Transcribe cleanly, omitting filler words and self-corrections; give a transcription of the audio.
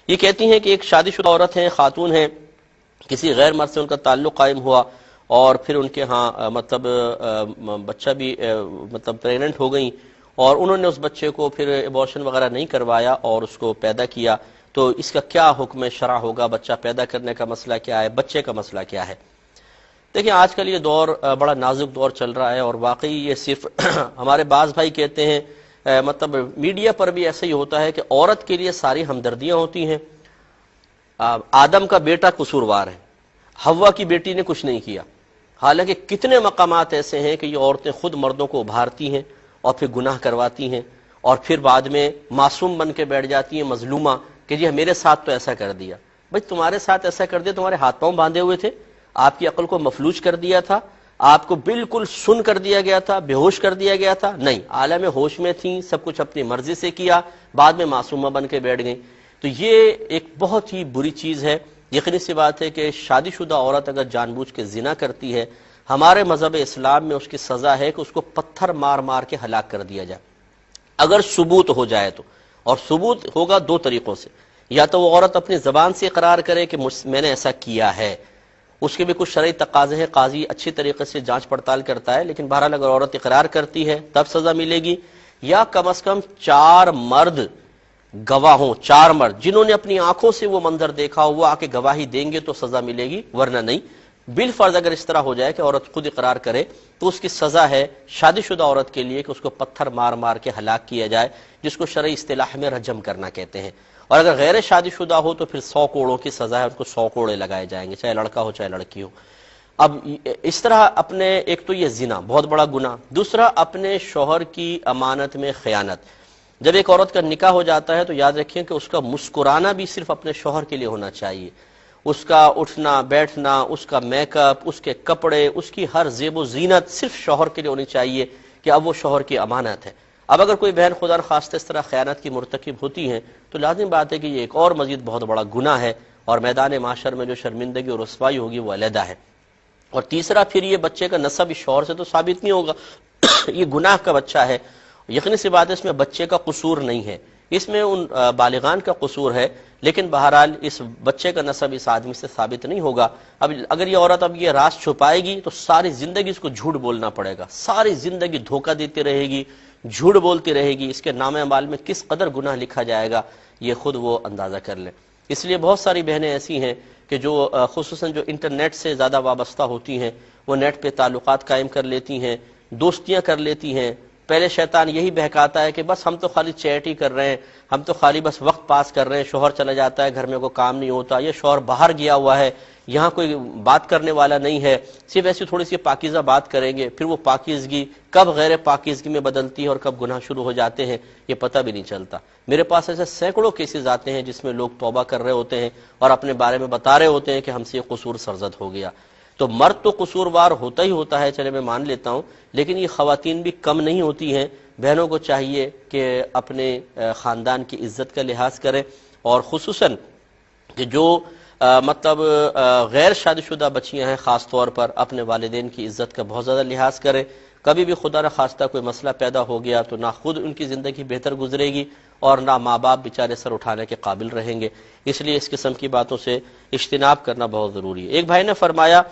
یہ کہتی ہیں کہ ایک شادی شدہ عورت ہیں، خاتون ہیں، کسی غیر مرد سے ان کا تعلق قائم ہوا اور پھر ان کے ہاں بچہ بھی مطلب پریگننٹ ہو گئیں، اور انہوں نے اس بچے کو پھر ایبورشن وغیرہ نہیں کروایا اور اس کو پیدا کیا، تو اس کا کیا حکم شرع ہوگا؟ بچہ پیدا کرنے کا مسئلہ کیا ہے؟ بچے کا مسئلہ کیا ہے؟ دیکھیں، آج کل یہ دور بڑا نازک دور چل رہا ہے، اور واقعی یہ صرف ہمارے بعض بھائی کہتے ہیں، مطلب میڈیا پر بھی ایسا ہی ہوتا ہے کہ عورت کے لیے ساری ہمدردیاں ہوتی ہیں، آدم کا بیٹا قصوروار ہے، حوا کی بیٹی نے کچھ نہیں کیا، حالانکہ کتنے مقامات ایسے ہیں کہ یہ عورتیں خود مردوں کو ابھارتی ہیں اور پھر گناہ کرواتی ہیں، اور پھر بعد میں معصوم بن کے بیٹھ جاتی ہیں مظلومہ کہ جی میرے ساتھ تو ایسا کر دیا۔ بھائی تمہارے ساتھ ایسا کر دیا، تمہارے ہاتھ پاؤں باندھے ہوئے تھے، آپ کی عقل کو مفلوج کر دیا تھا، آپ کو بالکل سن کر دیا گیا تھا، بے ہوش کر دیا گیا تھا؟ نہیں، عالم ہوش میں تھیں، سب کچھ اپنی مرضی سے کیا، بعد میں معصومہ بن کے بیٹھ گئیں۔ تو یہ ایک بہت ہی بری چیز ہے۔ یقینی سی بات ہے کہ شادی شدہ عورت اگر جان بوجھ کے زنا کرتی ہے، ہمارے مذہب اسلام میں اس کی سزا ہے کہ اس کو پتھر مار مار کے ہلاک کر دیا جائے، اگر ثبوت ہو جائے تو۔ اور ثبوت ہوگا دو طریقوں سے، یا تو وہ عورت اپنی زبان سے اقرار کرے کہ میں نے ایسا کیا ہے، اس کے بھی کچھ شرعی تقاضے ہیں، قاضی اچھی طریقے سے جانچ پڑتال کرتا ہے، لیکن بہرحال اگر عورت اقرار کرتی ہے تب سزا ملے گی، یا کم از کم 4 مرد گواہ ہوں، 4 مرد جنہوں نے اپنی آنکھوں سے وہ منظر دیکھا ہو، وہ آ کے گواہی دیں گے تو سزا ملے گی، ورنہ نہیں۔ بالفرض اگر اس طرح ہو جائے کہ عورت خود اقرار کرے تو اس کی سزا ہے شادی شدہ عورت کے لیے کہ اس کو پتھر مار مار کے ہلاک کیا جائے، جس کو شرعی اصطلاح میں رجم کرنا کہتے ہیں۔ اور اگر غیر شادی شدہ ہو تو پھر 100 کوڑوں کی سزا ہے، اس کو 100 کوڑے لگائے جائیں گے، چاہے لڑکا ہو چاہے لڑکی ہو۔ اب اس طرح اپنے، ایک تو یہ زنا بہت بڑا گناہ، دوسرا اپنے شوہر کی امانت میں خیانت۔ جب ایک عورت کا نکاح ہو جاتا ہے تو یاد رکھیں کہ اس کا مسکرانا بھی صرف اپنے شوہر کے لیے ہونا چاہیے، اس کا اٹھنا بیٹھنا، اس کا میک اپ، اس کے کپڑے، اس کی ہر زیب و زینت صرف شوہر کے لیے ہونی چاہیے کہ اب وہ شوہر کی امانت ہے۔ اب اگر کوئی بہن خدا نخواستہ اس طرح خیانت کی مرتکب ہوتی ہیں تو لازم بات ہے کہ یہ ایک اور مزید بہت بڑا گناہ ہے، اور میدان معاشر میں جو شرمندگی اور رسوائی ہوگی وہ علیحدہ ہے۔ اور تیسرا، پھر یہ بچے کا نسب اس شوہر سے تو ثابت نہیں ہوگا، یہ گناہ کا بچہ ہے۔ یقینی سی بات ہے اس میں بچے کا قصور نہیں ہے، اس میں ان بالغان کا قصور ہے، لیکن بہرحال اس بچے کا نسب اس آدمی سے ثابت نہیں ہوگا۔ اب اگر یہ عورت اب یہ راز چھپائے گی تو ساری زندگی اس کو جھوٹ بولنا پڑے گا، ساری زندگی دھوکہ دیتی رہے گی، جھوٹ بولتی رہے گی، اس کے نام اعمال میں کس قدر گناہ لکھا جائے گا یہ خود وہ اندازہ کر لیں۔ اس لیے بہت ساری بہنیں ایسی ہیں کہ جو خصوصاً جو انٹرنیٹ سے زیادہ وابستہ ہوتی ہیں، وہ نیٹ پہ تعلقات قائم کر لیتی ہیں، دوستیاں کر لیتی ہیں۔ پہلے شیطان یہی بہکاتا ہے کہ بس ہم تو خالی چیٹ ہی کر رہے ہیں، ہم تو خالی بس وقت پاس کر رہے ہیں، شوہر چلا جاتا ہے گھر میں کوئی کام نہیں ہوتا، یہ شوہر باہر گیا ہوا ہے، یہاں کوئی بات کرنے والا نہیں ہے، صرف ایسی تھوڑی سی پاکیزہ بات کریں گے، پھر وہ پاکیزگی کب غیر پاکیزگی میں بدلتی ہے اور کب گناہ شروع ہو جاتے ہیں یہ پتہ بھی نہیں چلتا۔ میرے پاس ایسے سینکڑوں کیسز آتے ہیں جس میں لوگ توبہ کر رہے ہوتے ہیں اور اپنے بارے میں بتا رہے ہوتے ہیں کہ ہم سے یہ قصور سرزد ہو گیا۔ تو مرد تو قصوروار ہوتا ہی ہوتا ہے، چلے میں مان لیتا ہوں، لیکن یہ خواتین بھی کم نہیں ہوتی ہیں۔ بہنوں کو چاہیے کہ اپنے خاندان کی عزت کا لحاظ کریں، اور خصوصاً کہ جو مطلب غیر شادی شدہ بچیاں ہیں خاص طور پر اپنے والدین کی عزت کا بہت زیادہ لحاظ کریں۔ کبھی بھی خدا نہ خواستہ کوئی مسئلہ پیدا ہو گیا تو نہ خود ان کی زندگی بہتر گزرے گی اور نہ ماں باپ بیچارے سر اٹھانے کے قابل رہیں گے، اس لیے اس قسم کی باتوں سے اجتناب کرنا بہت ضروری ہے۔ ایک بھائی نے فرمایا